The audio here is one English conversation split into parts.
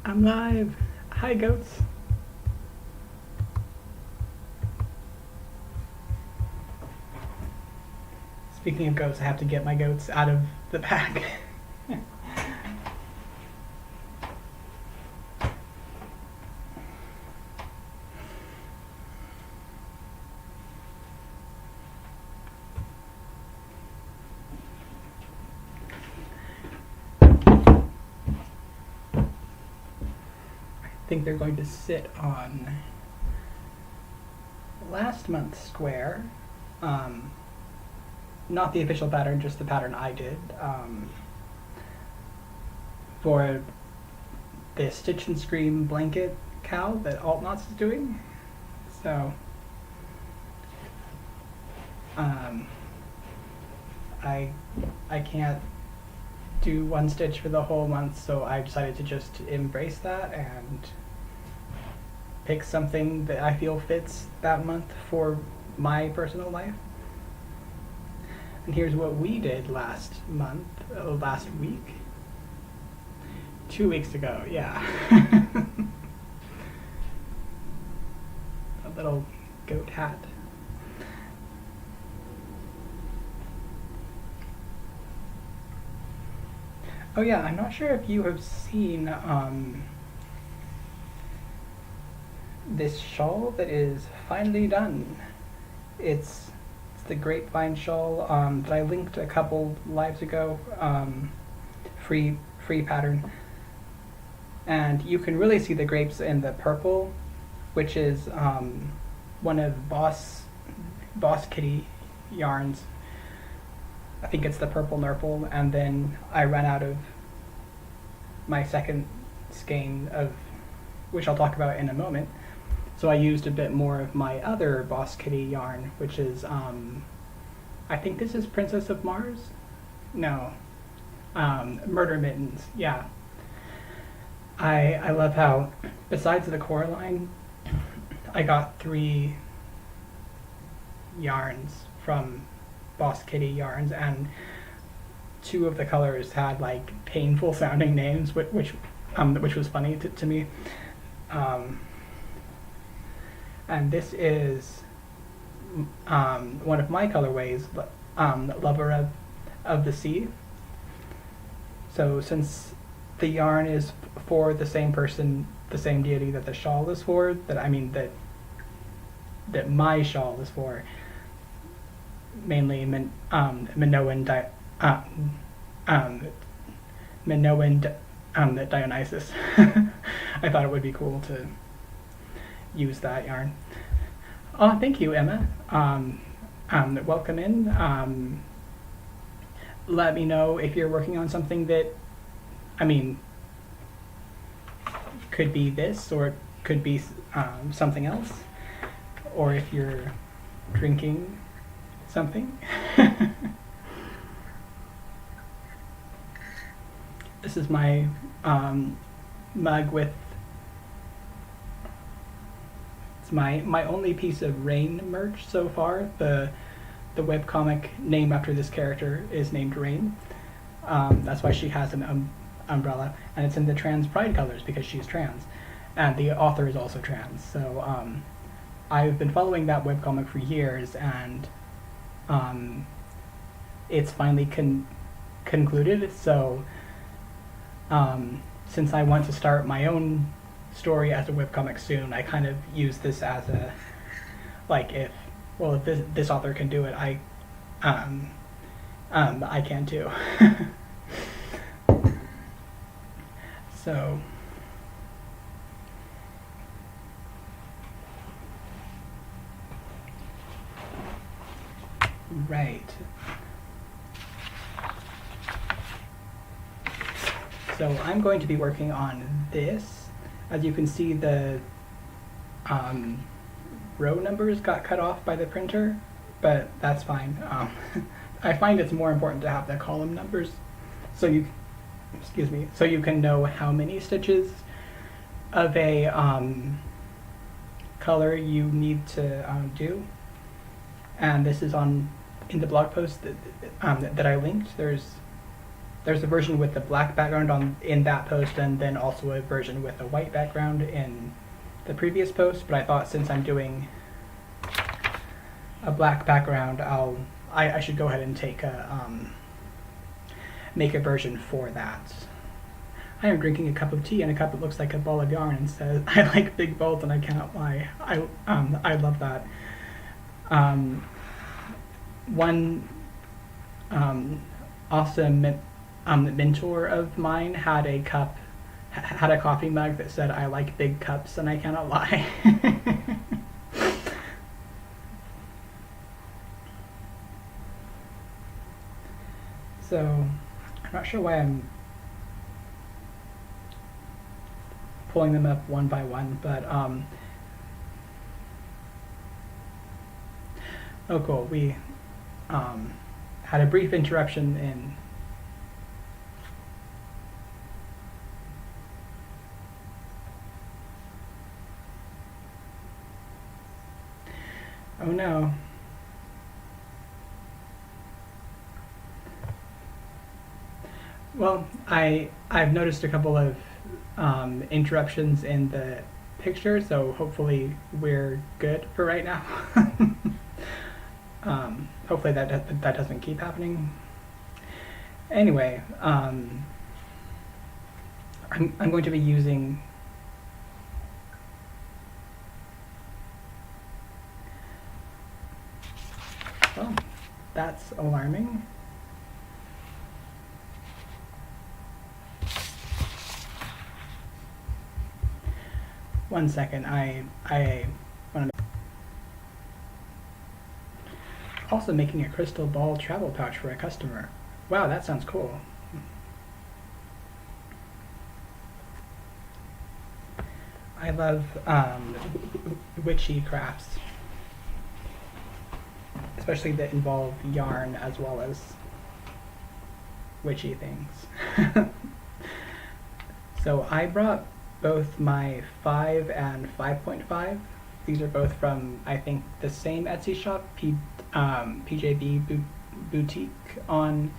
I'm live. Hi, goats. Speaking of goats, I have to get my goats out of the pack. I think they're going to sit on last month's square. Not the official pattern, just the pattern I did for the Stitch and Scream blanket cow that Altnots is doing. So I can't do one stitch for the whole month, so I decided to just embrace that and pick something that I feel fits that month for my personal life. And here's what we did last week. 2 weeks ago, yeah. A little goat hat. Oh yeah, I'm not sure if you have seen this shawl that is finally done. It's the grapevine shawl that I linked a couple lives ago, free pattern. And you can really see the grapes in the purple, which is one of Boss Kitty yarns. I think it's the purple nurple, and then I ran out of my second skein, of which I'll talk about in a moment. So I used a bit more of my other Boss Kitty yarn, which is I think this is Princess of Mars? No. Murder Mittens, yeah. I love how, besides the core line, I got 3 yarns from Boss Kitty yarns, and 2 of the colors had like painful sounding names, which was funny to me. And this is one of my colorways, Lover of the Sea. So since the yarn is for the same person, the same deity that the shawl is for, that my shawl is for, mainly Minoan Dionysus. I thought it would be cool to use that yarn. Oh, thank you, Emma. Welcome in. Let me know if you're working on something that, could be this, or it could be something else, or if you're drinking something. This is my mug with, it's my only piece of Rain merch so far. The webcomic name after this character is named Rain. That's why she has an umbrella, and it's in the trans pride colors because she's trans, and the author is also trans. So I've been following that webcomic for years, and it's finally concluded. So since I want to start my own story as a webcomic soon, I kind of use this as a, like, if this author can do it, I can too. So right. So I'm going to be working on this. As you can see, the row numbers got cut off by the printer, but that's fine. I find it's more important to have the column numbers, so you can know how many stitches of a color you need to do. And this is in the blog post that I linked. There's there's a version with the black background in that post, and then also a version with a white background in the previous post, but I thought since I'm doing a black background, I should go ahead and take make a version for that. I am drinking a cup of tea in a cup that looks like a ball of yarn and says, "I like big balls and I cannot lie." I love that. One awesome mentor of mine had a coffee mug that said, "I like big cups and I cannot lie." So, I'm not sure why I'm pulling them up one by one, but oh cool, we had a brief interruption in oh no. Well, I've noticed a couple of interruptions in the picture, so hopefully we're good for right now. Hopefully that doesn't keep happening. Anyway, I'm going to be using oh, that's alarming. One second, I want to. Also making a crystal ball travel pouch for a customer. Wow, that sounds cool. I love witchy crafts, especially that involve yarn as well as witchy things. So I brought both my 5 and 5.5. These are both from, I think, the same Etsy shop, PJB Boutique on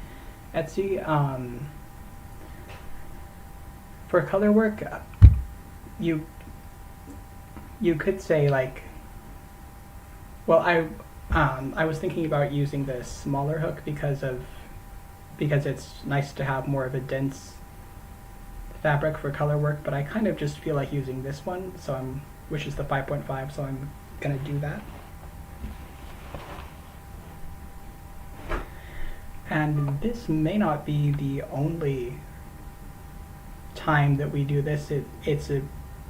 Etsy. For color work, you could say like, well, I was thinking about using the smaller hook because it's nice to have more of a dense fabric for color work, but I kind of just feel like using this one, which is the 5.5, so I'm gonna do that. And this may not be the only time that we do this. It's a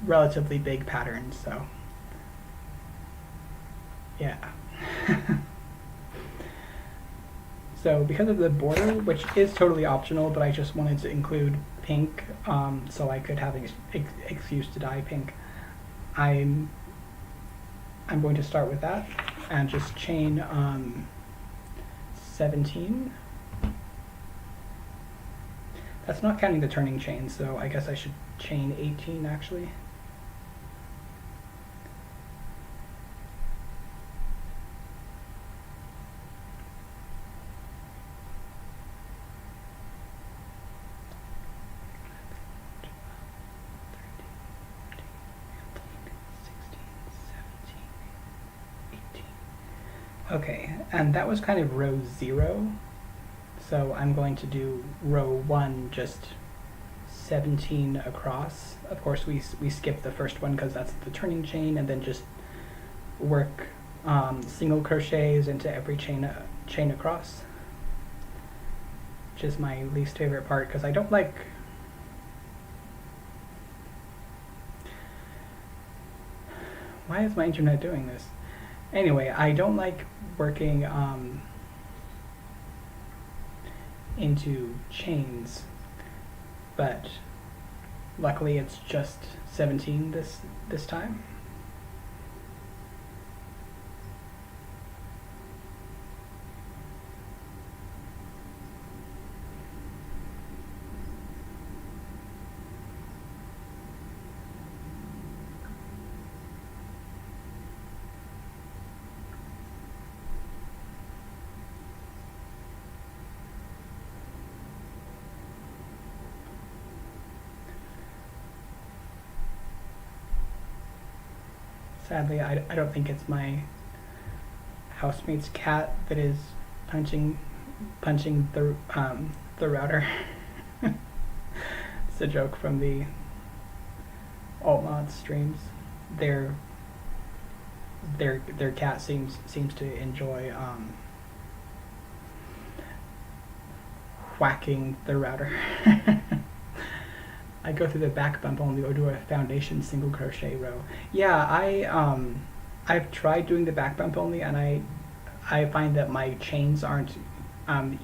relatively big pattern, so yeah. So because of the border, which is totally optional, but I just wanted to include pink so I could have an excuse to dye pink, I'm going to start with that and just chain 17. That's not counting the turning chain, so I guess I should chain 18 actually. Okay, and that was kind of row 0, so I'm going to do row 1 just 17 across. Of course we skip the first one because that's the turning chain, and then just work single crochets into every chain across, which is my least favorite part because I don't like why is my internet doing this? Anyway, I don't like working into chains, but luckily it's just 17 this time. Sadly, I don't think it's my housemate's cat that is punching the router. It's a joke from the alt mod streams. Their cat seems to enjoy whacking the router. I go through the back bump only or do a foundation single crochet row. Yeah, I've tried doing the back bump only, and I find that my chains aren't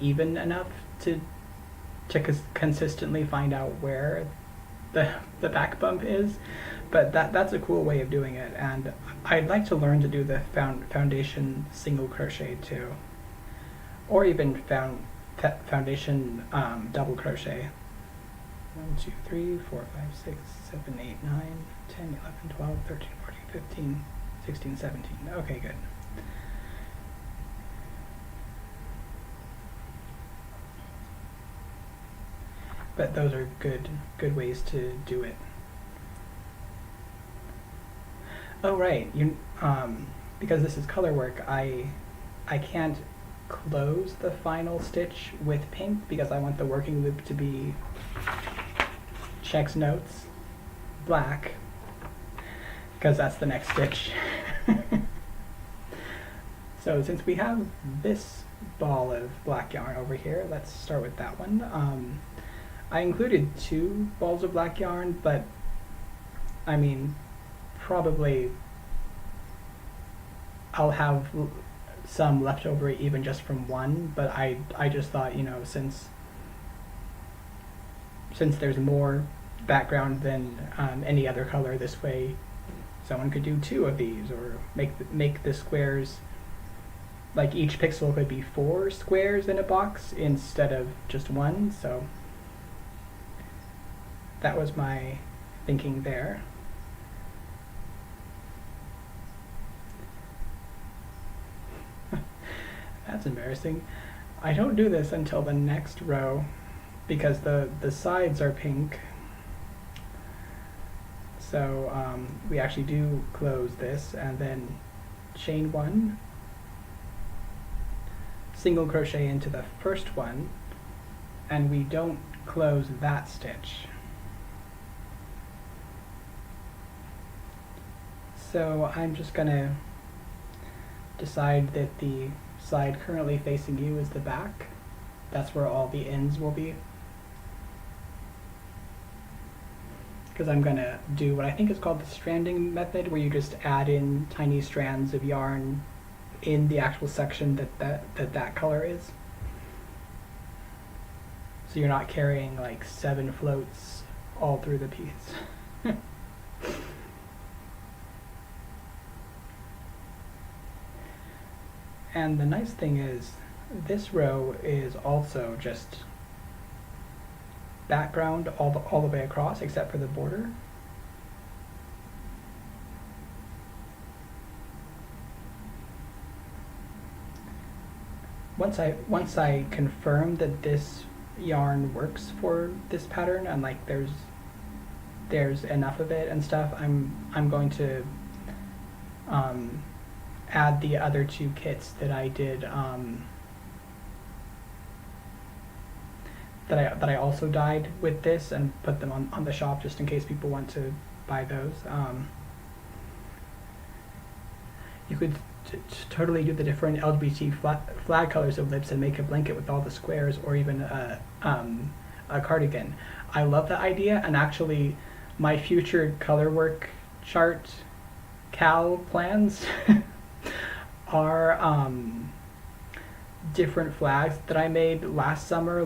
even enough to consistently find out where the back bump is, but that's a cool way of doing it, and I'd like to learn to do the foundation single crochet too, or even foundation double crochet. 1, 2, 3, 4, 5, 6, 7, 8, 9, 10, 11, 12, 13, 14, 15, 16, 17. Okay, good. But those are good ways to do it. Oh right, because this is color work, I can't close the final stitch with pink because I want the working loop to be checks notes black, because that's the next stitch. So since we have this ball of black yarn over here, let's start with that one. I included 2 balls of black yarn, but I mean, probably I'll have some left over even just from one, but I just thought, you know, since there's more background than any other color this way, someone could do 2 of these, or make the squares, like each pixel could be 4 squares in a box instead of just 1, so that was my thinking there. That's embarrassing. I don't do this until the next row because the sides are pink. So we actually do close this and then chain 1, single crochet into the first one, and we don't close that stitch. So I'm just gonna decide that the side currently facing you is the back. That's where all the ends will be. Because I'm gonna do what I think is called the stranding method, where you just add in tiny strands of yarn in the actual section that color is. So you're not carrying like 7 floats all through the piece. And the nice thing is, this row is also just background all the way across except for the border. Once I confirm that this yarn works for this pattern and like there's enough of it and stuff, I'm going to add the other 2 kits that I did that I also dyed with this and put them on the shop just in case people want to buy those. You could totally do the different LGBT flag colors of lips and make a blanket with all the squares, or even a cardigan. I love that idea, and actually my future color work chart cal plans are different flags that I made last summer,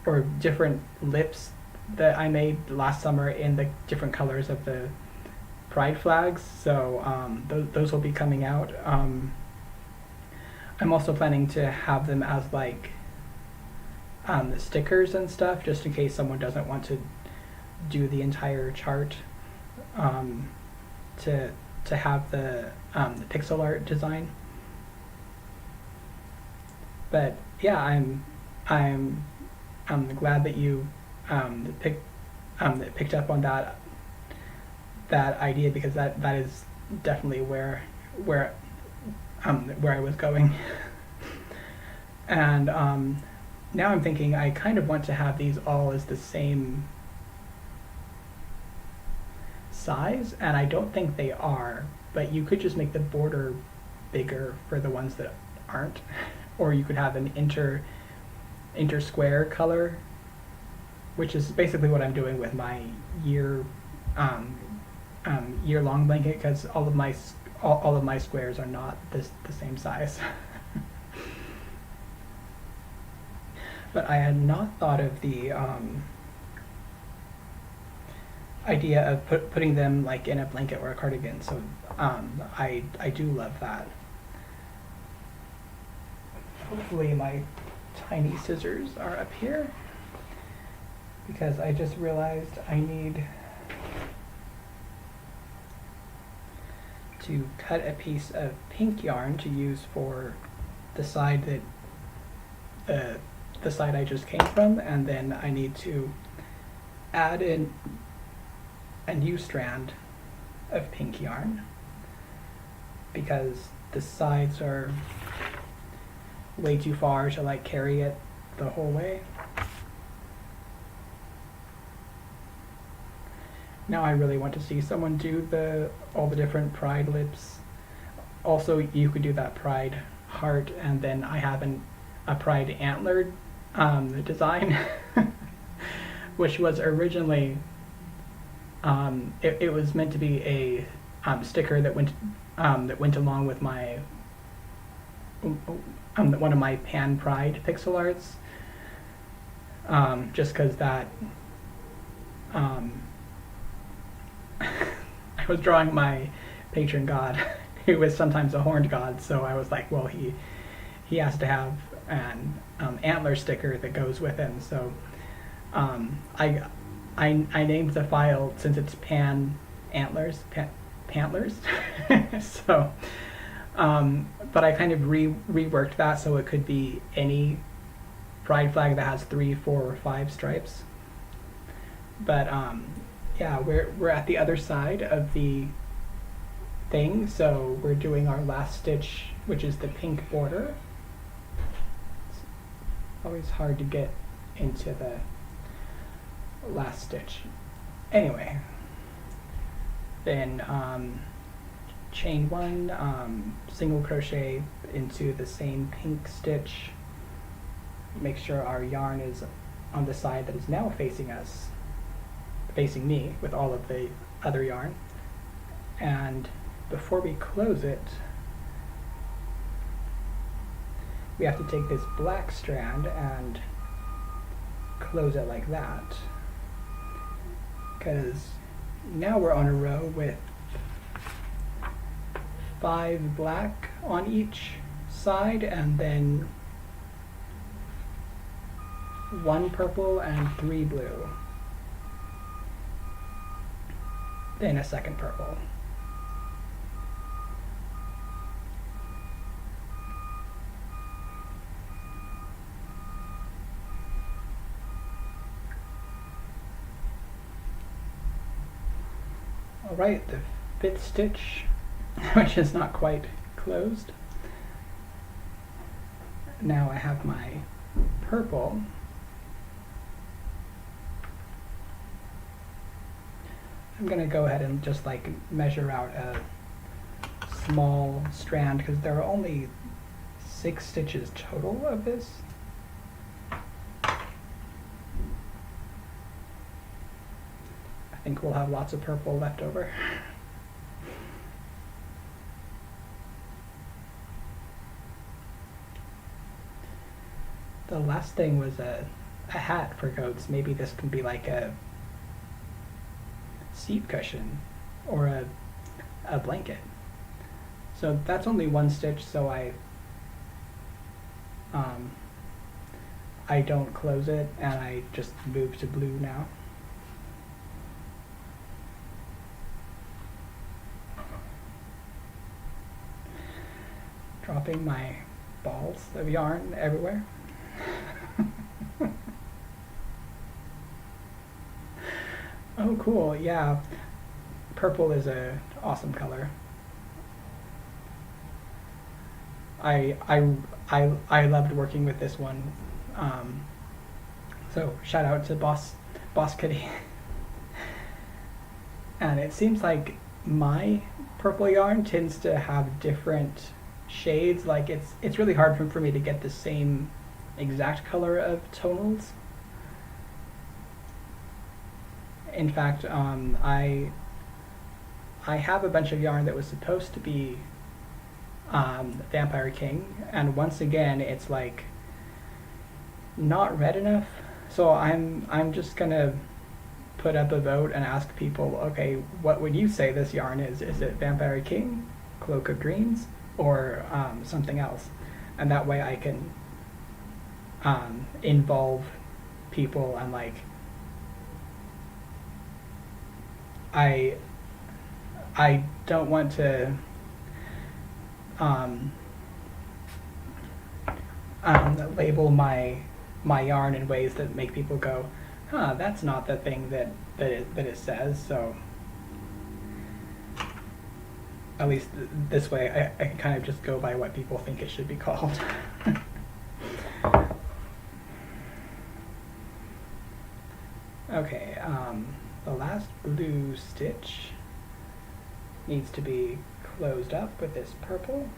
or different lips that I made last summer in the different colors of the pride flags. So those will be coming out. I'm also planning to have them as like stickers and stuff, just in case someone doesn't want to do the entire chart, to have the pixel art design. But yeah, I'm glad that you picked up on that idea, because that is definitely where I was going. And now I'm thinking I kind of want to have these all as the same size, and I don't think they are, but you could just make the border bigger for the ones that aren't, or you could have an inter square color, which is basically what I'm doing with my year long blanket, because all of my squares are not the same size. But I had not thought of the idea of putting them like in a blanket or a cardigan, so I do love that. Hopefully my tiny scissors are up here, because I just realized I need to cut a piece of pink yarn to use for the side that the side I just came from, and then I need to add in a new strand of pink yarn, because the sides are way too far to like carry it the whole way. Now I really want to see someone do all the different pride lips. Also, you could do that pride heart, and then I have a pride antler design, which was originally it was meant to be a sticker that went along with my one of my Pan Pride pixel arts, just because that I was drawing my patron god, who is sometimes a horned god, so I was like, well, he has to have an antler sticker that goes with him. So I named the file, since it's Pan Antlers, Pantlers. So, but I kind of reworked that so it could be any pride flag that has 3, 4, or 5 stripes. But yeah, we're at the other side of the thing, so we're doing our last stitch, which is the pink border. It's always hard to get into the last stitch. Anyway, then chain 1, single crochet into the same pink stitch. Make sure our yarn is on the side that is now facing me with all of the other yarn. And before we close it, we have to take this black strand and close it like that, because now we're on a row with 5 black on each side, and then 1 purple and 3 blue, then a second purple. Alright, the 5th stitch, which is not quite closed. Now I have my purple. I'm going to go ahead and just like measure out a small strand, because there are only 6 stitches total of this. I think we'll have lots of purple left over. The last thing was a hat for goats. Maybe this can be like a seat cushion or a blanket. So that's only 1 stitch, so I don't close it, and I just move to blue now. Dropping my balls of yarn everywhere. Oh, cool, yeah. Purple is an awesome color. I loved working with this one. Um, so shout out to Boss Kitty. And it seems like my purple yarn tends to have different shades. Like it's really hard for me to get the same exact color of tonals. In fact, I have a bunch of yarn that was supposed to be Vampire King, and once again it's like not red enough. So I'm just gonna put up a vote and ask people, okay, what would you say this yarn is? Is it Vampire King, Cloak of Dreams, or something else? And that way I can involve people, and like I don't want to label my yarn in ways that make people go, huh, that's not the thing that it says. So at least this way I can kind of just go by what people think it should be called. Okay, the last blue stitch needs to be closed up with this purple.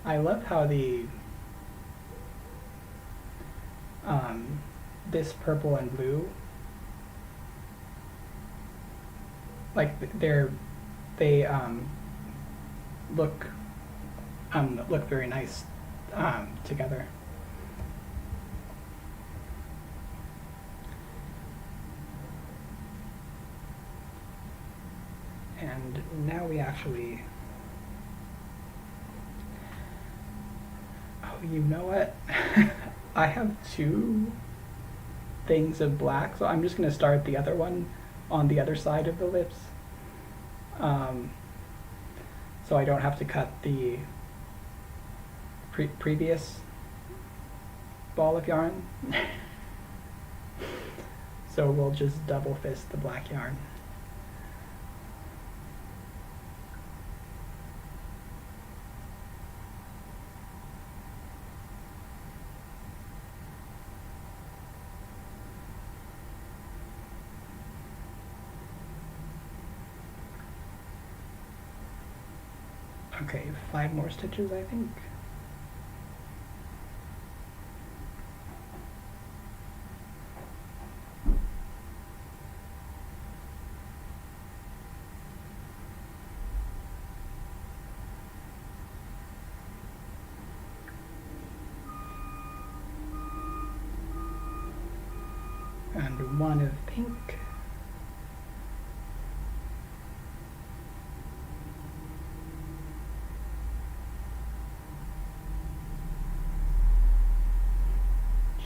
I love how the this purple and blue, like they look very nice together. And now we actually, oh, you know what? I have two things of black, so I'm just going to start the other one on the other side of the lips. So I don't have to cut the previous ball of yarn. So we'll just double fist the black yarn. Okay, 5 more stitches, I think. And 1 of pink.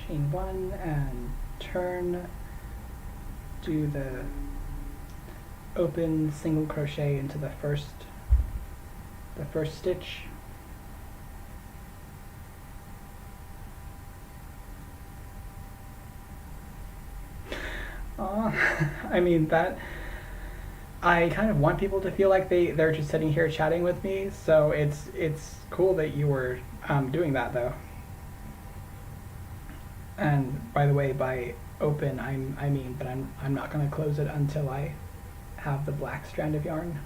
Chain 1 and turn, do the open single crochet into the first stitch. I mean, that I kind of want people to feel like they're just sitting here chatting with me, so it's cool that you were doing that though. And by the way, by open I mean, but I'm not going to close it until I have the black strand of yarn,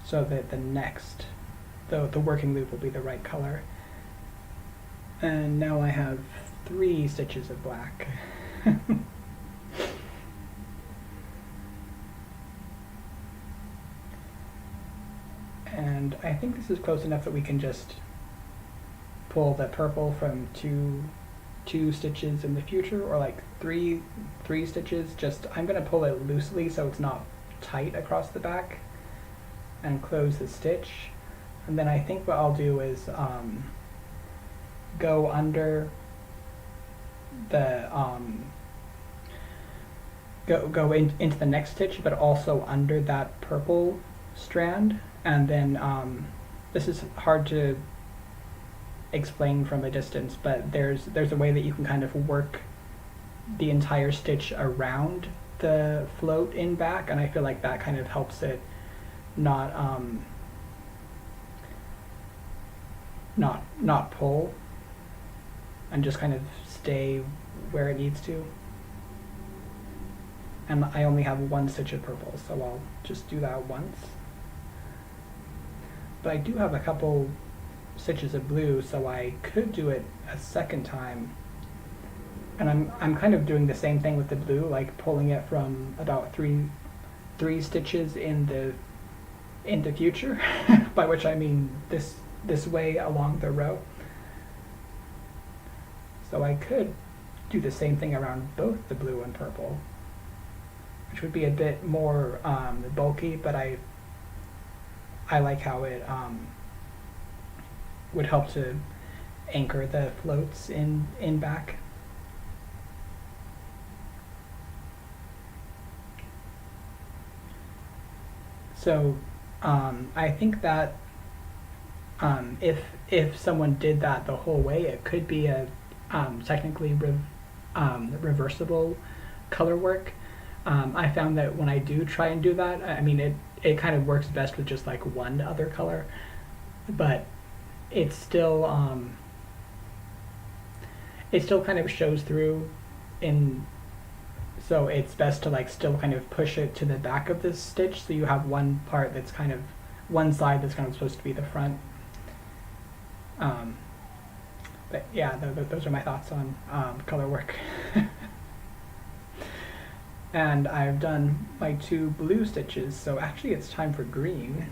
so that the next the working loop will be the right color. And now I have 3 stitches of black. And I think this is close enough that we can just pull the purple from two stitches in the future, or like three stitches. Just I'm gonna pull it loosely so it's not tight across the back, and close the stitch. And then I think what I'll do is go under the go into the next stitch, but also under that purple strand. And then this is hard to explain from a distance, but there's a way that you can kind of work the entire stitch around the float in back, and I feel like that kind of helps it not not pull, and just kind of stay where it needs to. And I only have one stitch of purple, so I'll just do that once. But I do have a couple stitches of blue, so I could do it a second time. And I'm kind of doing the same thing with the blue, like pulling it from about three stitches in the future, by which I mean this way along the row. So I could do the same thing around both the blue and purple, which would be a bit more bulky, but I like how it would help to anchor the floats in back. So I think that if someone did that the whole way, it could be a technically reversible color work. I found that when I do try and do that, I mean it kind of works best with just like one other color, but it still kind of shows through in, so it's best to like still kind of push it to the back of this stitch, so you have one part that's kind of one side that's kind of supposed to be the front. But yeah, those are my thoughts on color work. And I've done my 2 blue stitches, so actually it's time for green.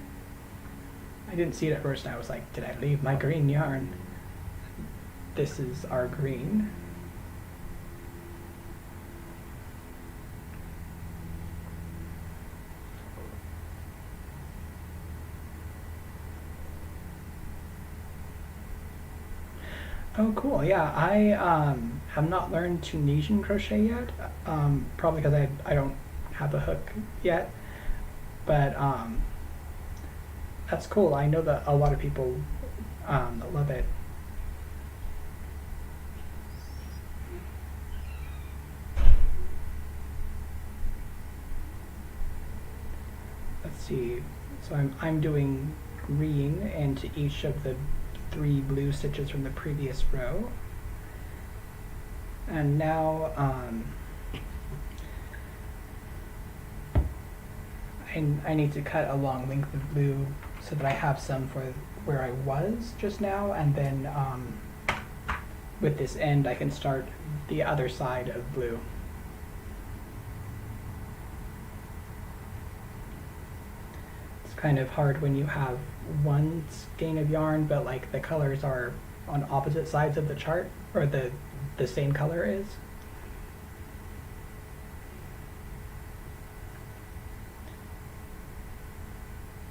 I didn't see it at first and I was like, did I leave my green yarn? This is our green. Oh, cool. Yeah, I have not learned Tunisian crochet yet, probably because I don't have a hook yet, but that's cool. I know that a lot of people love it. Let's see. So I'm doing green into each of the 3 blue stitches from the previous row. And now I need to cut a long length of blue so that I have some for where I was just now, and then with this end I can start the other side of blue. It's kind of hard when you have one skein of yarn but like the colors are on opposite sides of the chart, or the same color is.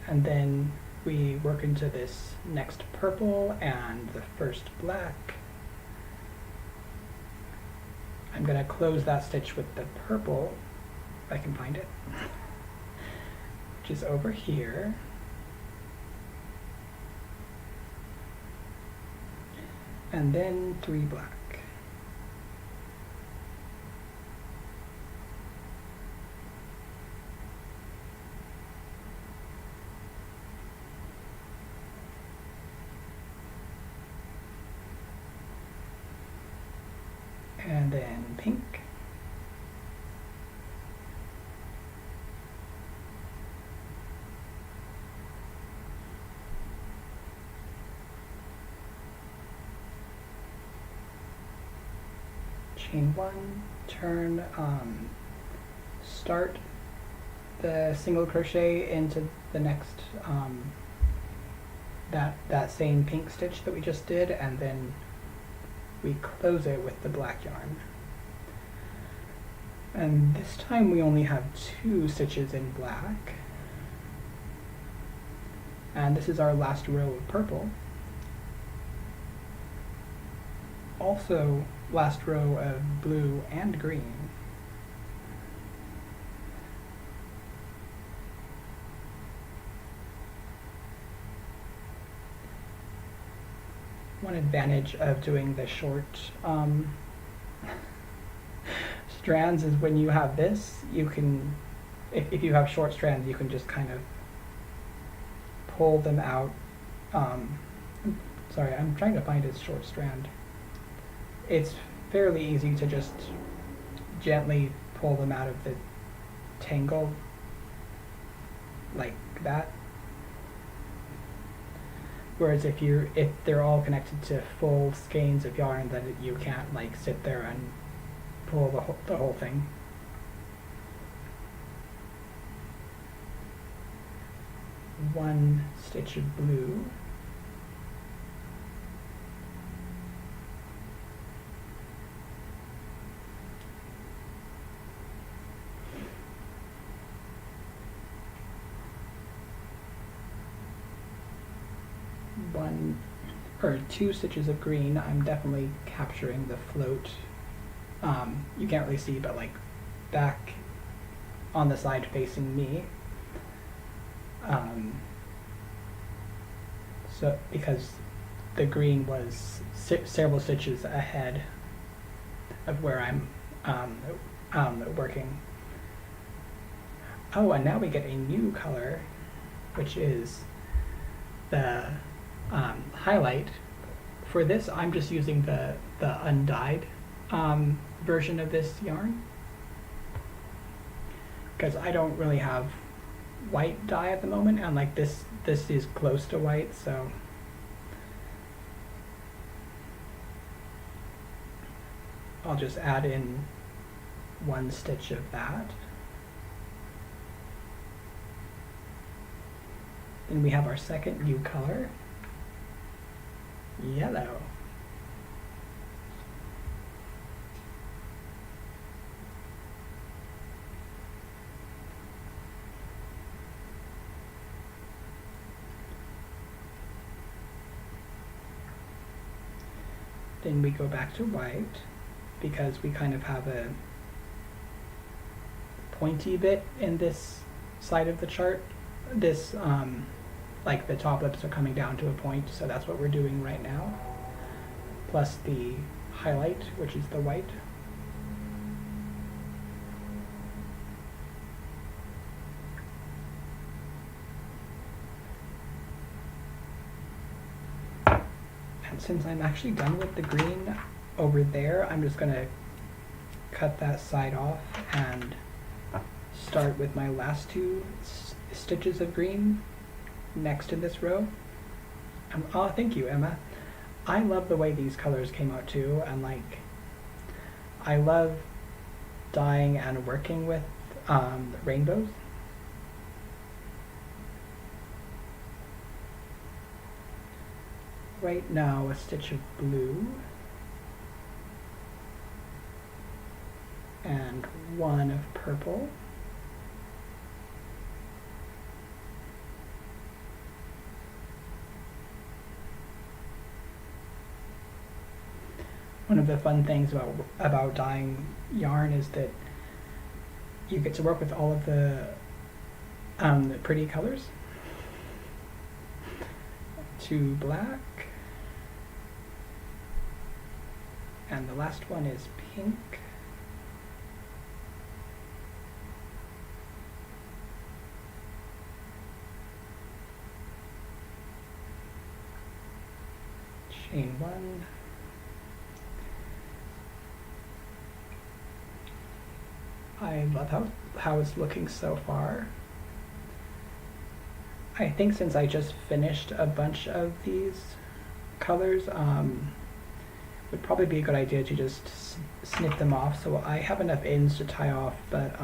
And then we work into this next purple and the first black. I'm going to close that stitch with the purple, if I can find it, which is over here. And then 3 black. And then pink. Chain 1, turn, start the single crochet into the next, that same pink stitch that we just did, and then we close it with the black yarn. And this time we only have 2 stitches in black. And this is our last row of purple. Also, last row of blue and green. One advantage of doing the short strands is when you have this, you can, if you have short strands, you can just kind of pull them out. sorry, I'm trying to find his short strand. It's fairly easy to just gently pull them out of the tangle like that. Whereas if they're all connected to full skeins of yarn, then you can't like sit there and pull the whole thing. One stitch of blue. One or two stitches of green. I'm definitely capturing the float. You can't really see, but like back on the side facing me. So because the green was several stitches ahead of where I'm working. Oh, and now we get a new color, which is the highlight. For this, I'm just using the undyed version of this yarn because I don't really have white dye at the moment, and like this is close to white, so I'll just add in one stitch of that. Then we have our second new color, yellow. Then we go back to white because we kind of have a pointy bit in this side of the chart. This, like the top lips are coming down to a point, so that's what we're doing right now. Plus the highlight, which is the white. And since I'm actually done with the green over there, I'm just going to cut that side off and start with my last two stitches of green next in this row. Oh, thank you, Emma. I love the way these colors came out too, and like I love dyeing and working with rainbows. Right now, a stitch of blue and one of purple. One of the fun things about dyeing yarn is that you get to work with all of the pretty colors. Two black, and the last one is pink. Chain one. I love how it's looking so far. I think since I just finished a bunch of these colors, would probably be a good idea to just snip them off. So I have enough ends to tie off, but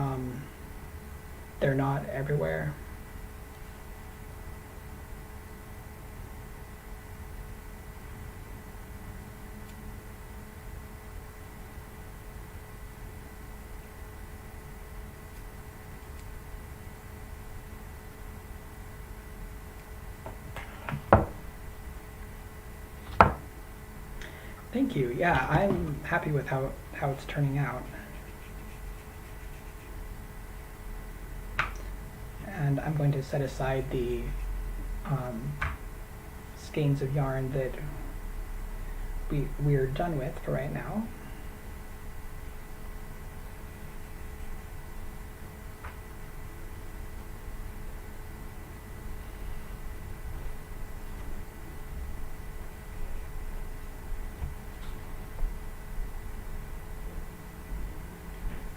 they're not everywhere. Thank you. Yeah, I'm happy with how it's turning out. And I'm going to set aside the skeins of yarn that we're done with for right now.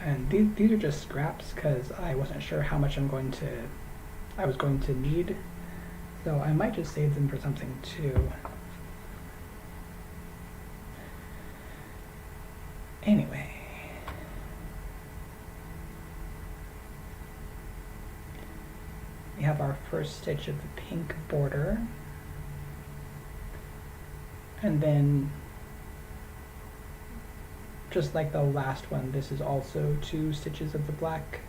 And these are just scraps because I wasn't sure how much I was going to need. So I might just save them for something too. Anyway. We have our first stitch of the pink border. And then, just like the last one, this is also 2 stitches of the black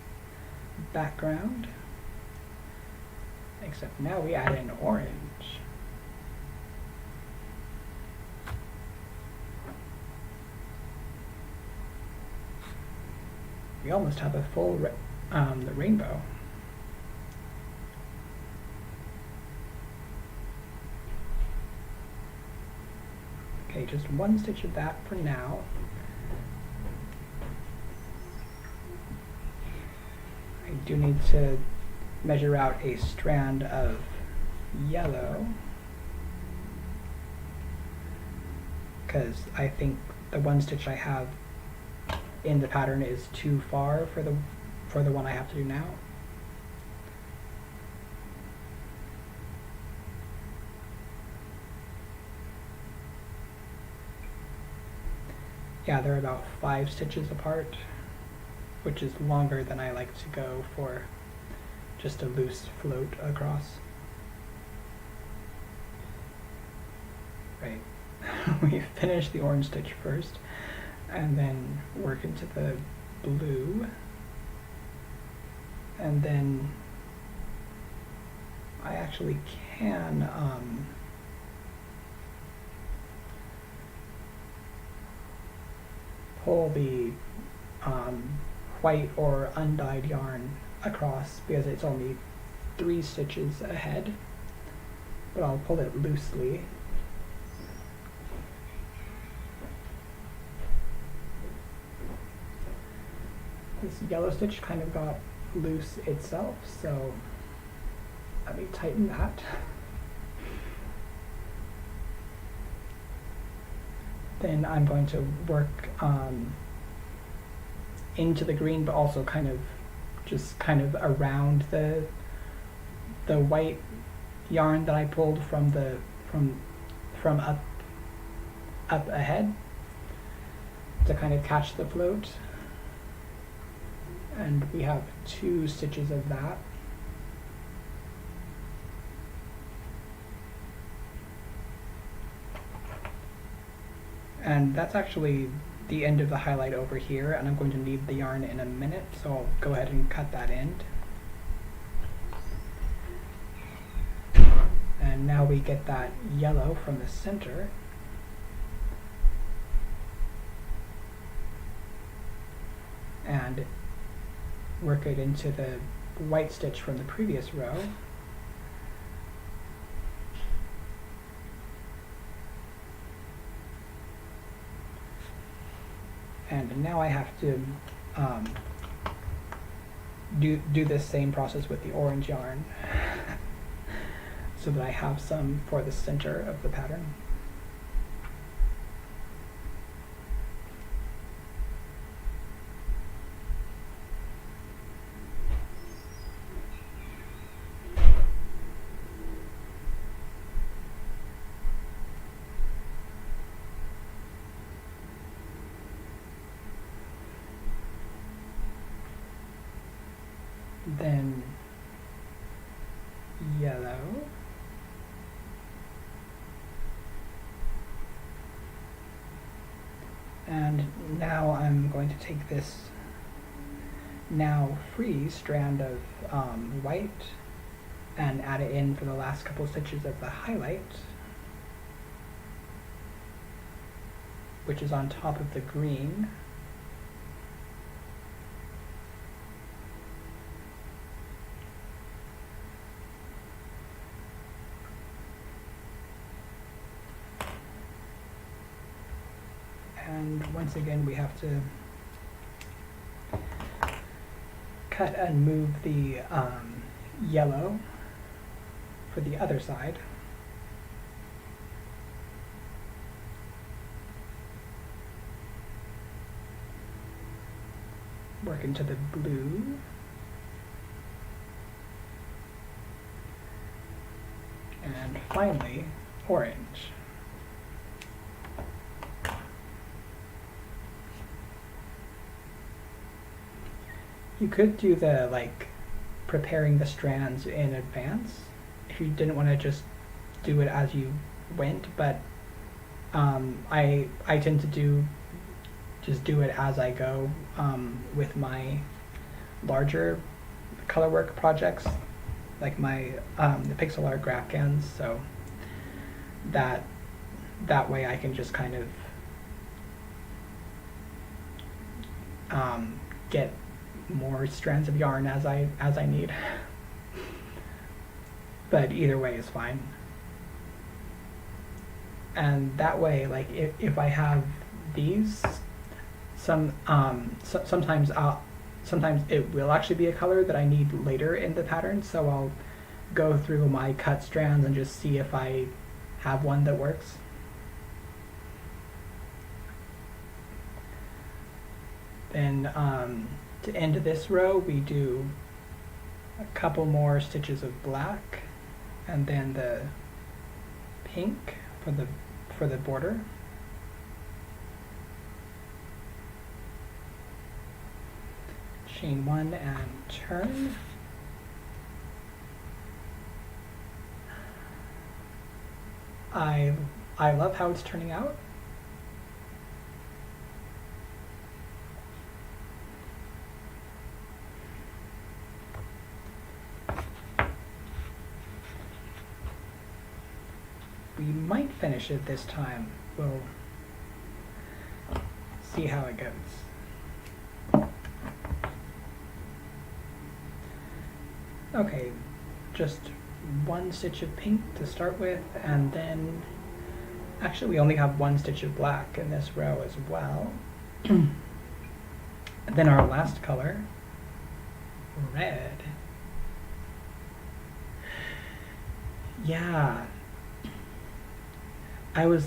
background. Except now we add in orange. We almost have a full the rainbow. Okay, just 1 stitch of that for now. I do need to measure out a strand of yellow because I think the 1 stitch I have in the pattern is too far for the one I have to do now. Yeah, they're about 5 stitches apart, which is longer than I like to go for just a loose float across. Right, we finish the orange stitch first, and then work into the blue, and then I actually can pull the white or undyed yarn across because it's only 3 stitches ahead, but I'll pull it loosely. This yellow stitch kind of got loose itself, so let me tighten that. Then I'm going to work into the green, but also kind of around the white yarn that I pulled from up ahead to kind of catch the float. And we have 2 stitches of that. And that's actually the end of the highlight over here, and I'm going to need the yarn in a minute, so I'll go ahead and cut that end. And now we get that yellow from the center. And work it into the white stitch from the previous row. And now I have to do this same process with the orange yarn so that I have some for the center of the pattern. Then yellow, and now I'm going to take this now free strand of white and add it in for the last couple stitches of the highlight, which is on top of the green. And once again, we have to cut and move the yellow for the other side. work into the blue. And finally, orange. You could do the preparing the strands in advance if you didn't want to just do it as you went, but I tend to just do it as I go with my larger color work projects, like my the pixel art graph cans, so that way I can just kind of get more strands of yarn as I need. But either way is fine. And that way, like if I have these, sometimes it will actually be a color that I need later in the pattern, so I'll go through my cut strands and just see if I have one that works. Then to end this row, we do a couple more stitches of black, and then the pink for the border. Chain one and turn. I love how it's turning out. We might finish it this time. We'll see how it goes. Okay, just one stitch of pink to start with, and then actually we only have one stitch of black in this row as well. And then our last color, red. Yeah, I'm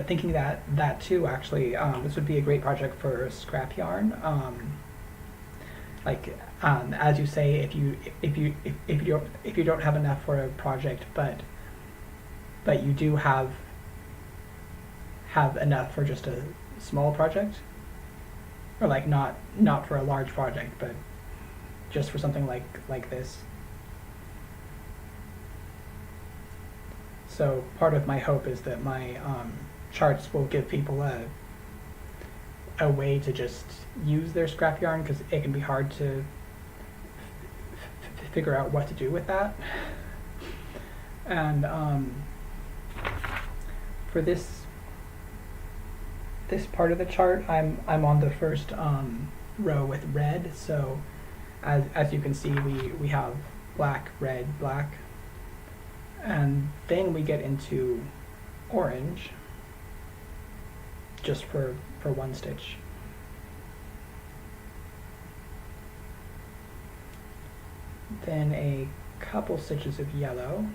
thinking that too, actually. This would be a great project for scrap yarn. As you say, if you don't have enough for a project, but you do have enough for just a small project, or like not for a large project, but just for something like this. So part of my hope is that my charts will give people a way to just use their scrap yarn, because it can be hard to figure out what to do with that. And for this part of the chart, I'm on the first row with red. So as you can see, we have black, red, black. And then we get into orange, just for one stitch. Then a couple stitches of yellow.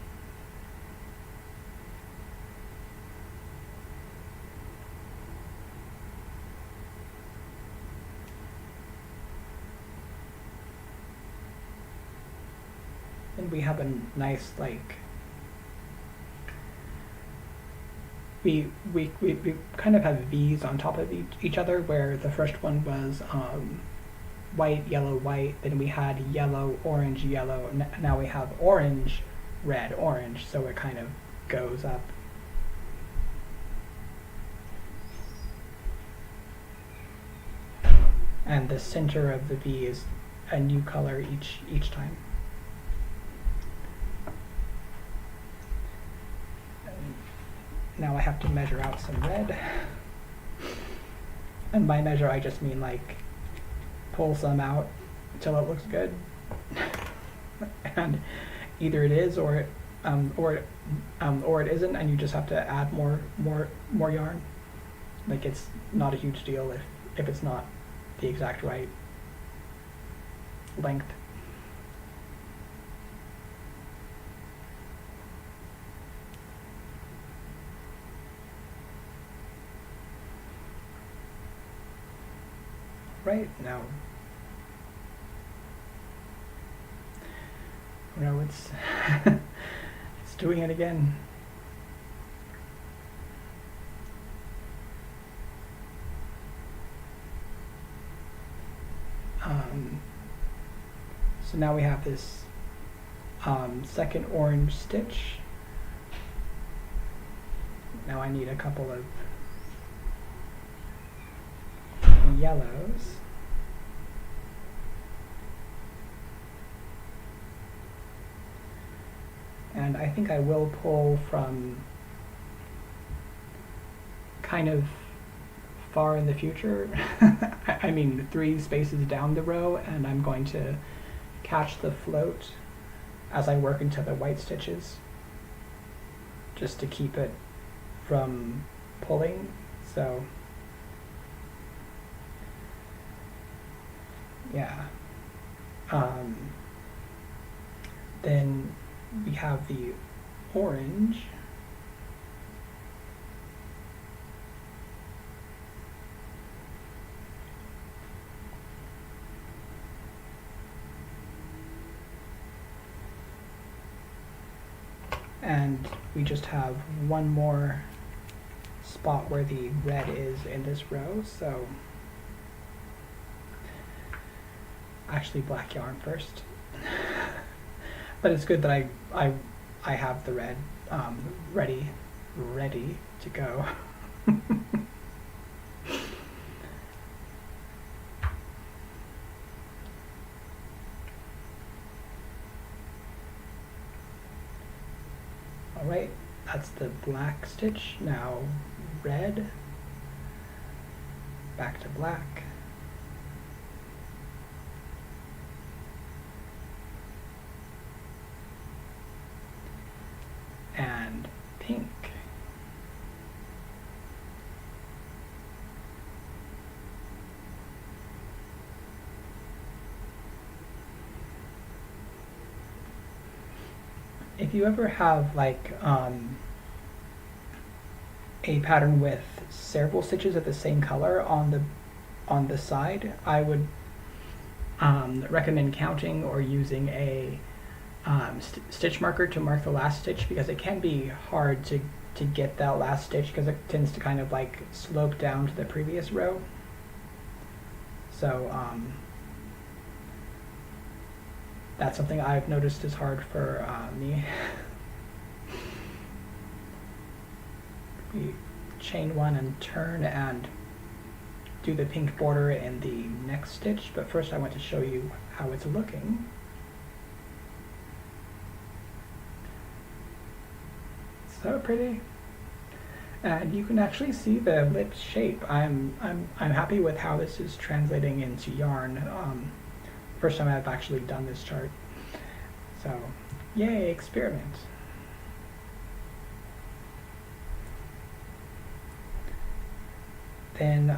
And we have a nice, like, we kind of have V's on top of each other, where the first one was white, yellow, white, then we had yellow, orange, yellow, now we have orange, red, orange, so it kind of goes up. And the center of the V is a new color each time. Now I have to measure out some red. And by measure, I just mean like pull some out until it looks good. And either it is or it isn't, and you just have to add more yarn. Like, it's not a huge deal if it's not the exact right length. Right, no. No, it's it's doing it again. So now we have this second orange stitch. Now I need a couple of yellows. And I think I will pull from kind of far in the future. I mean 3 spaces down the row, and I'm going to catch the float as I work into the white stitches, just to keep it from pulling. So yeah. Then we have the orange. And we just have one more spot where the red is in this row, so actually black yarn first. But it's good that I have the red ready to go. Alright, that's the black stitch. Now red, back to black. And pink. If you ever have like a pattern with several stitches of the same color on the side, I would recommend counting or using a stitch marker to mark the last stitch, because it can be hard to get that last stitch because it tends to kind of like slope down to the previous row. So that's something I've noticed is hard for me. We chain 1 and turn and do the pink border in the next stitch, but first I want to show you how it's looking. So pretty. And you can actually see the lip shape. I'm happy with how this is translating into yarn. First time I've actually done this chart. So, yay, experiment. Then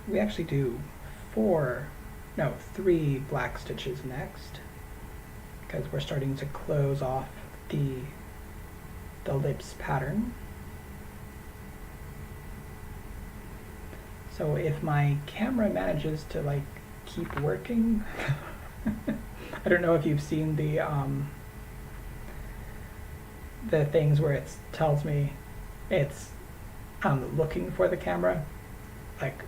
we actually do 3 black stitches next, because we're starting to close off the lips pattern. So if my camera manages to like keep working, I don't know if you've seen the things where it tells me it's looking for the camera, like.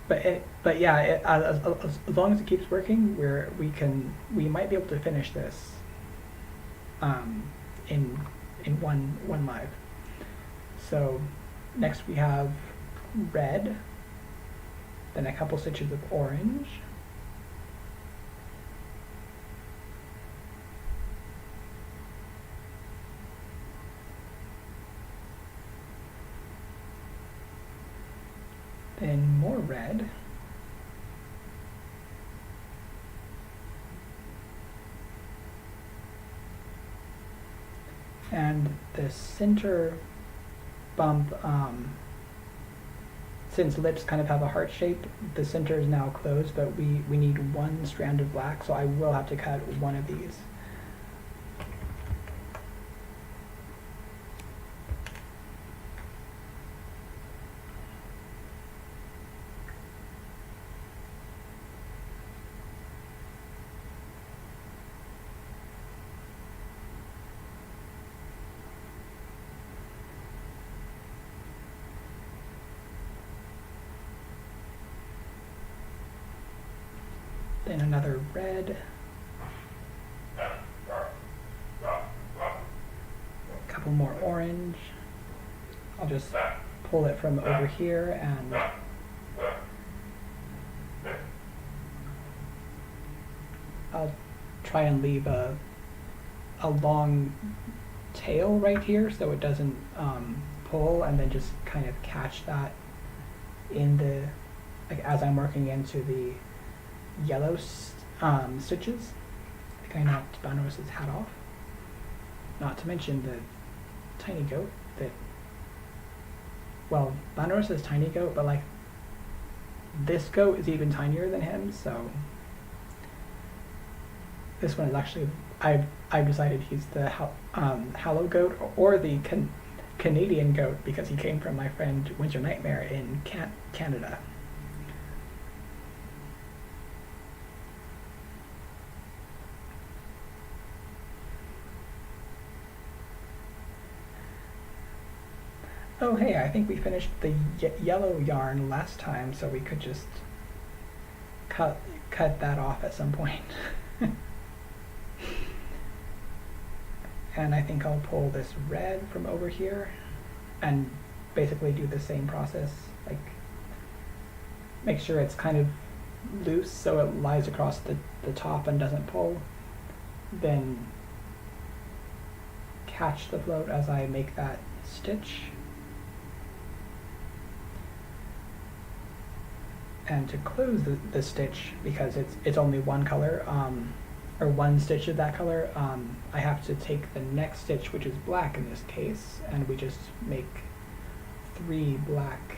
But yeah, as long as it keeps working, we might be able to finish this in one live. So next we have red, then a couple stitches of orange, then more red, and the center bump, since lips kind of have a heart shape, the center is now closed, but we need 1 strand of black, so I will have to cut one of these. Then another red. A couple more orange. I'll just pull it from over here and I'll try and leave a long tail right here so it doesn't pull, and then just kind of catch that in the, like as I'm working into the yellow stitches. I think I knocked Banros' hat off. Not to mention the tiny goat that, well, Banros is tiny goat, but like this goat is even tinier than him, so this one is actually, I've decided he's the Hallow goat, or the Canadian goat, because he came from my friend Winter Nightmare in Canada. Oh hey, I think we finished the yellow yarn last time, so we could just cut that off at some point. And I think I'll pull this red from over here and basically do the same process, like make sure it's kind of loose so it lies across the top and doesn't pull, then catch the float as I make that stitch. And to close the stitch, because it's only one color, or one stitch of that color, I have to take the next stitch, which is black in this case, and we just make 3 black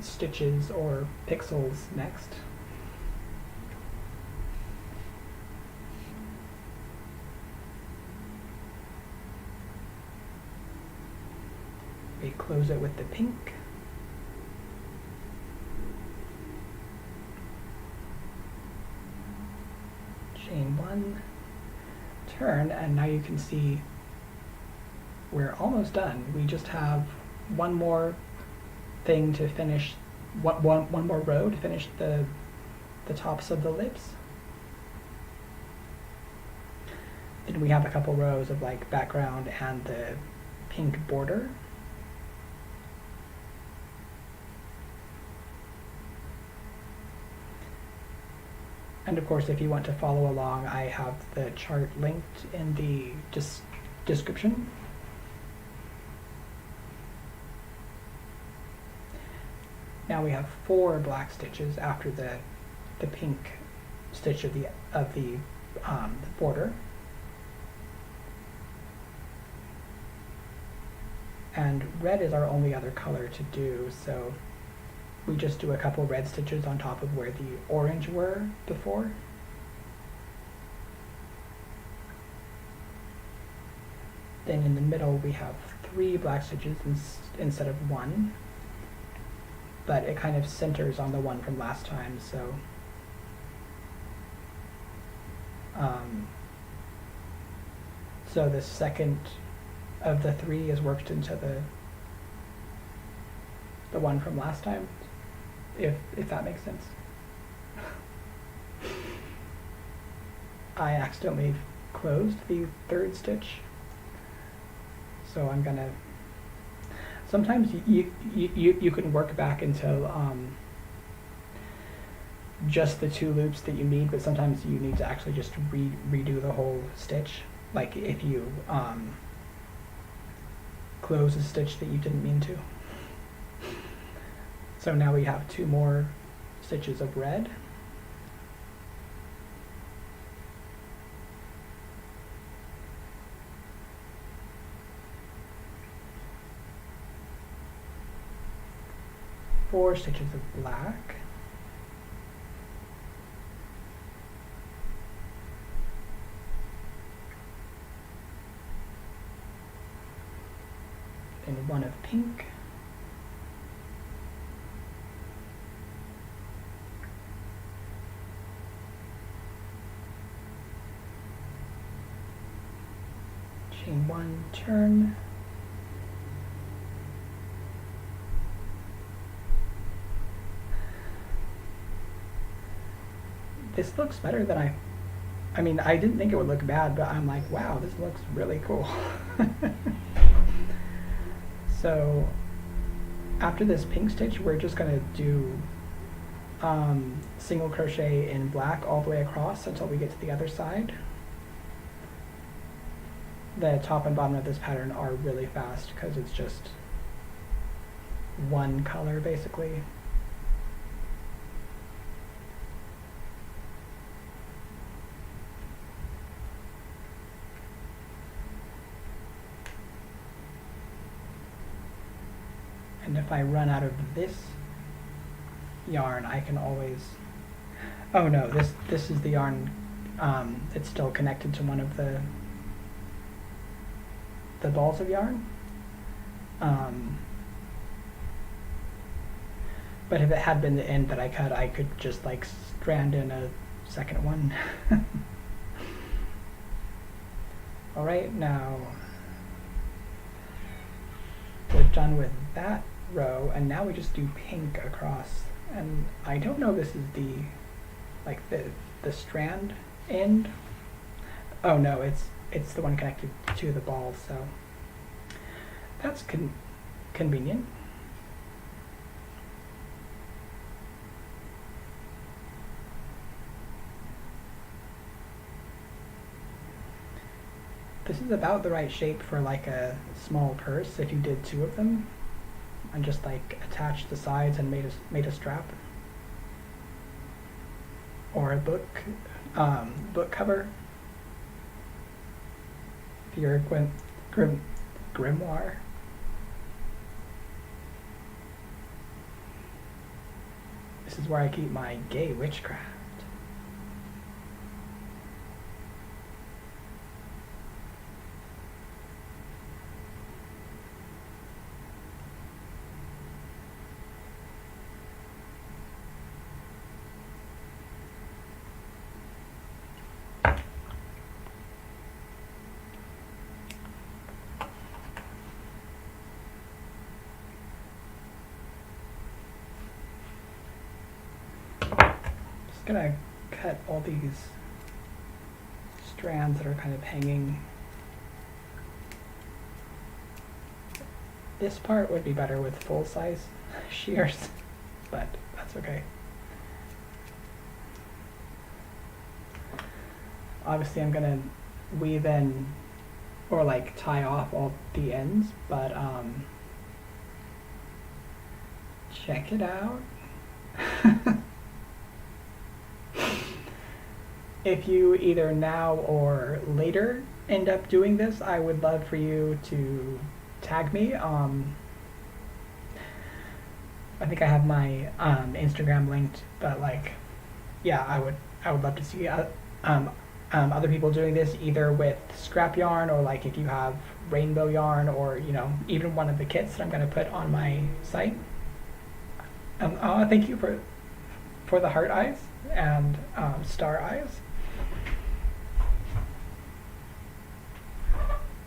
stitches or pixels next. We close it with the pink. Chain 1, turn, and now you can see we're almost done. We just have one more thing to finish, one more row to finish the tops of the lips. Then we have a couple rows of like background and the pink border. And of course, if you want to follow along, I have the chart linked in the description. Now we have 4 black stitches after the pink stitch of the border. And red is our only other color to do, so we just do a couple red stitches on top of where the orange were before. Then in the middle we have 3 black stitches instead of 1, but it kind of centers on the one from last time, so so the second of the 3 is worked into the one from last time, if that makes sense. I accidentally closed the 3rd stitch, so I'm gonna, sometimes you can work back until just the 2 loops that you need, but sometimes you need to actually just redo the whole stitch, like if you close a stitch that you didn't mean to. So now we have 2 more stitches of red. Four stitches of black. And 1 of pink. Chain 1, turn. this looks better than I mean, I didn't think it would look bad, but I'm like, wow, this looks really cool. So after this pink stitch, we're just gonna do single crochet in black all the way across until we get to the other side. The top and bottom of this pattern are really fast because it's just one color basically. And if I run out of this yarn, I can always, oh no, this is the yarn, it's still connected to one of the balls of yarn. But if it had been the end that I cut, I could just like strand in a second one. Alright, now we're done with that row, and now we just do pink across. And I don't know if this is the like the strand end. Oh no, it's the one connected to the ball, so that's convenient. This is about the right shape for like a small purse if you did two of them and just like attached the sides and made a strap, or a book cover for your grimoire. This is where I keep my gay witchcraft. Gonna cut all these strands that are kind of hanging. This part would be better with full-size shears, but that's okay. Obviously I'm gonna weave in or like tie off all the ends, but check it out. If you either now or later end up doing this, I would love for you to tag me. I think I have my Instagram linked, but like, yeah, I would love to see other people doing this, either with scrap yarn or like if you have rainbow yarn, or you know, even one of the kits that I'm going to put on my site. Thank you for the heart eyes and star eyes.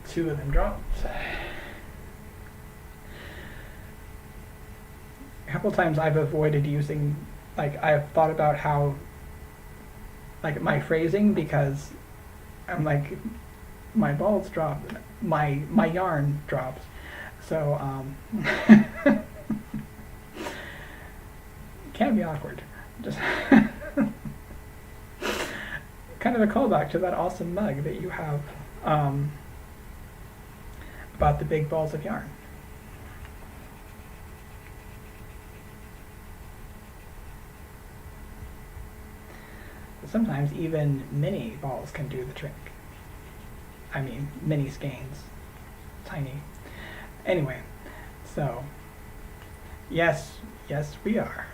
2 of them dropped. A couple times I've avoided using, like, I've thought about how, like, my phrasing, because I'm like, my balls dropped, my yarn dropped, so can be awkward. Just kind of a callback to that awesome mug that you have about the big balls of yarn. But sometimes even mini balls can do the trick. I mean, mini skeins, tiny. Anyway, so yes, we are.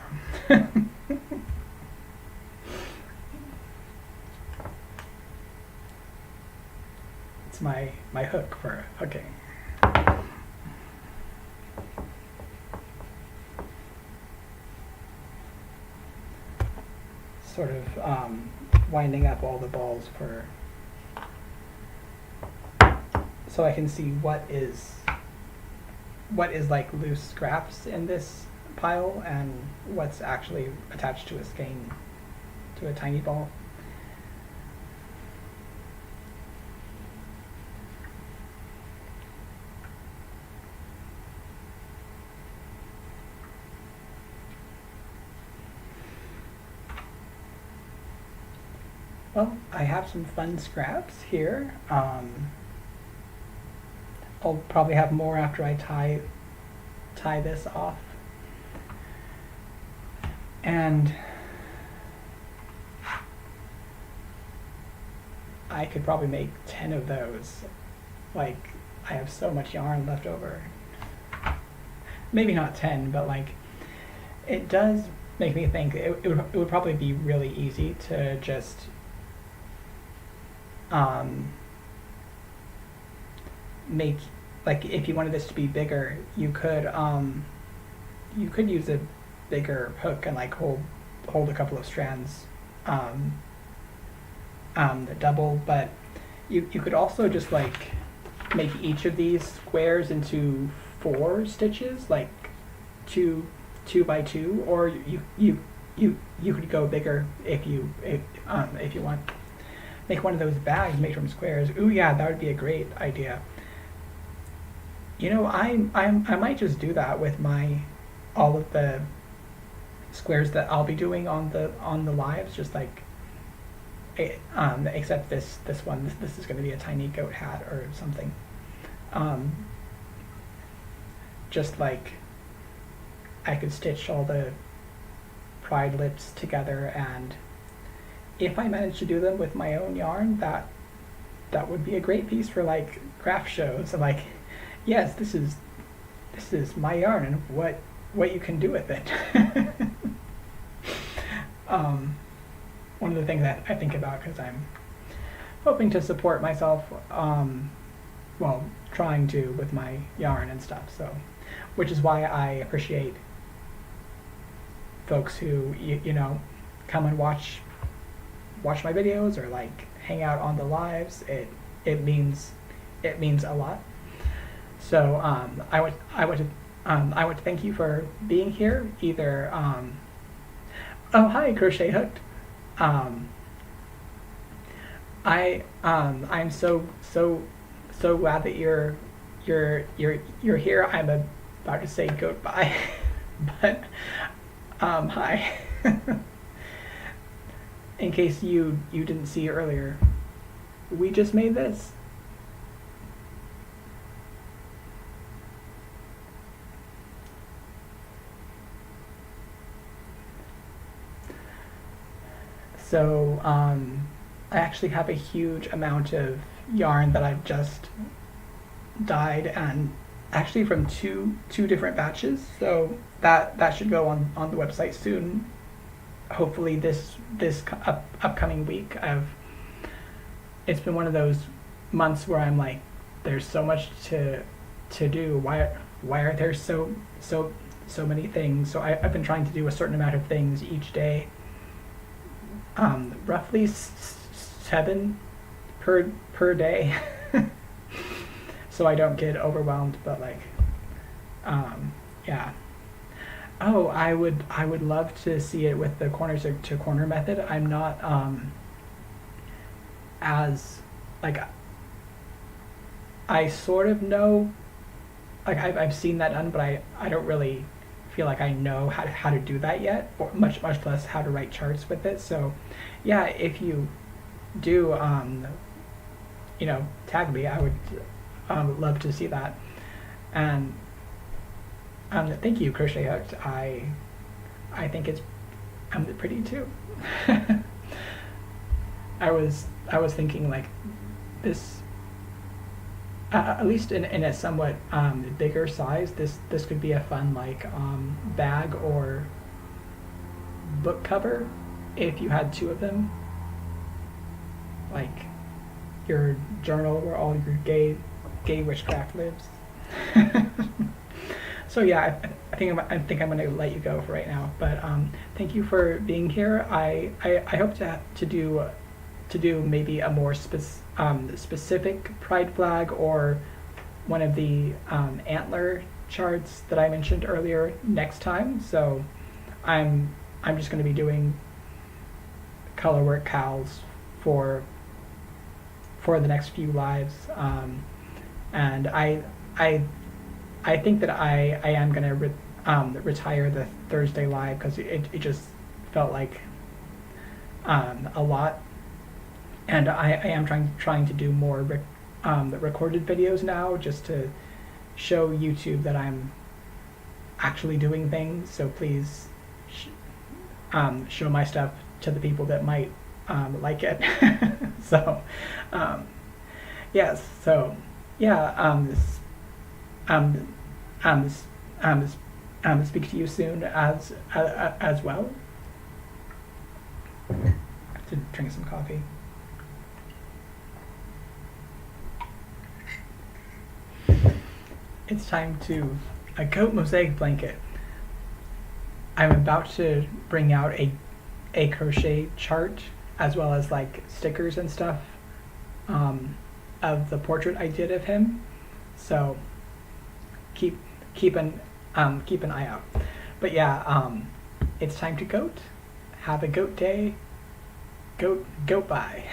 It's my hook for hooking. Sort of winding up all the balls so I can see what is like loose scraps in this pile and what's actually attached to a skein to a tiny ball. Well, I have some fun scraps here. I'll probably have more after I tie this off. And I could probably make 10 of those. Like, I have so much yarn left over. Maybe not 10, but like, it does make me think it would probably be really easy to just make, like, if you wanted this to be bigger, you could use a bigger hook and like hold a couple of strands double, but you could also just like make each of these squares into 4 stitches, like two by 2, or you could go bigger if you want. Make one of those bags made from squares. Ooh, yeah, that would be a great idea. You know, I might just do that with all of the squares that I'll be doing on the lives, just like except this one. This is going to be a tiny goat hat or something. Just like I could stitch all the pride lips together, and if I manage to do them with my own yarn, that would be a great piece for like craft shows. And like, yes, this is my yarn and what you can do with it. One of the things that I think about, because I'm hoping to support myself, well, trying to with my yarn and stuff, so, which is why I appreciate folks who you know, come and watch my videos or like hang out on the lives. It means a lot. So I want to thank you for being here. Either oh, hi, Crochet Hooked. I'm so glad that you're here. I'm about to say goodbye, but hi. In case you didn't see earlier, we just made this. So I actually have a huge amount of yarn that I've just dyed, and actually from two different batches. So that should go on the website soon. Hopefully this upcoming week. It's been one of those months where I'm like, there's so much to do. Why are there so many things? So I've been trying to do a certain amount of things each day. Roughly 7 per day, so I don't get overwhelmed. But like, yeah. Oh, I would love to see it with the corners to corner method. I'm not as like, I sort of know, like I've seen that done, but I don't really feel like I know how to do that yet, or much less how to write charts with it. So yeah, if you do you know, tag me, I would love to see that. And thank you, Crochet Hooked. I think it's pretty too. I was thinking like this, at least in a somewhat bigger size, this could be a fun like bag or book cover if you had 2 of them, like your journal where all your gay witchcraft lives. So yeah, I think I'm going to let you go for right now. But thank you for being here. I hope to do maybe a more specific pride flag or one of the antler charts that I mentioned earlier next time. So I'm just going to be doing colorwork cows for the next few lives, and I think that I am gonna retire the Thursday live because it just felt like a lot, and I am trying to do more recorded videos now, just to show YouTube that I'm actually doing things. So please show my stuff to the people that might like it. So yes, so yeah, speak to you soon as well. To drink some coffee. It's time to a goat mosaic blanket. I'm about to bring out a crochet chart, as well as like stickers and stuff, of the portrait I did of him. So keep an eye out. But yeah, it's time to goat. Have a goat day. Goat bye.